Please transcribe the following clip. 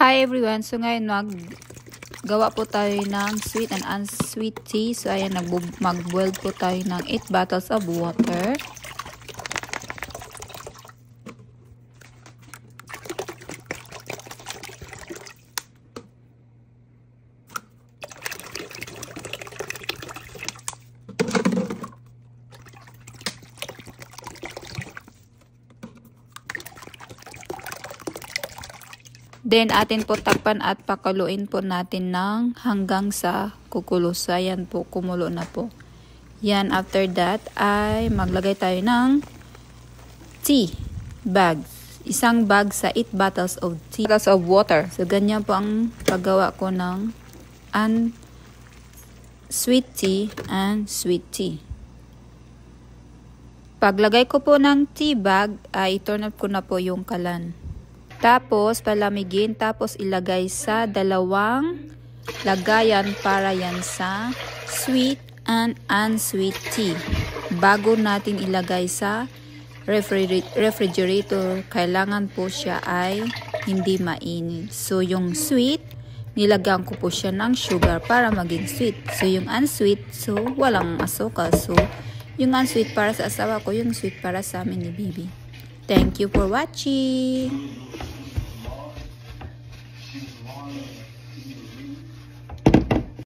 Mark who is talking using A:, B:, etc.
A: Hi everyone! So ngayon maggawa po tayo ng sweet and unsweet tea. So ayan, mag-boil po tayo ng 8 bottles of water. Then, atin po takpan at pakaluin po natin ng hanggang sa kukulo. So, ayan po, kumulo na po. Yan, after that, ay maglagay tayo ng tea bag. Isang bag sa 8 bottles of tea. Bottles of water. So, ganyan po ang paggawa ko ng sweet tea and sweet tea. Paglagay ko po ng tea bag, ay turn up ko na po yung kalan. Tapos, palamigin. Tapos, ilagay sa dalawang lagayan para yan sa sweet and unsweet tea. Bago natin ilagay sa refrigerator, kailangan po siya ay hindi mainit. So, yung sweet, nilagyan ko po siya ng sugar para maging sweet. So, yung unsweet, so, walang asukal. So, yung unsweet para sa asawa ko, yung sweet para sa amin ni Bibi. Thank you for watching!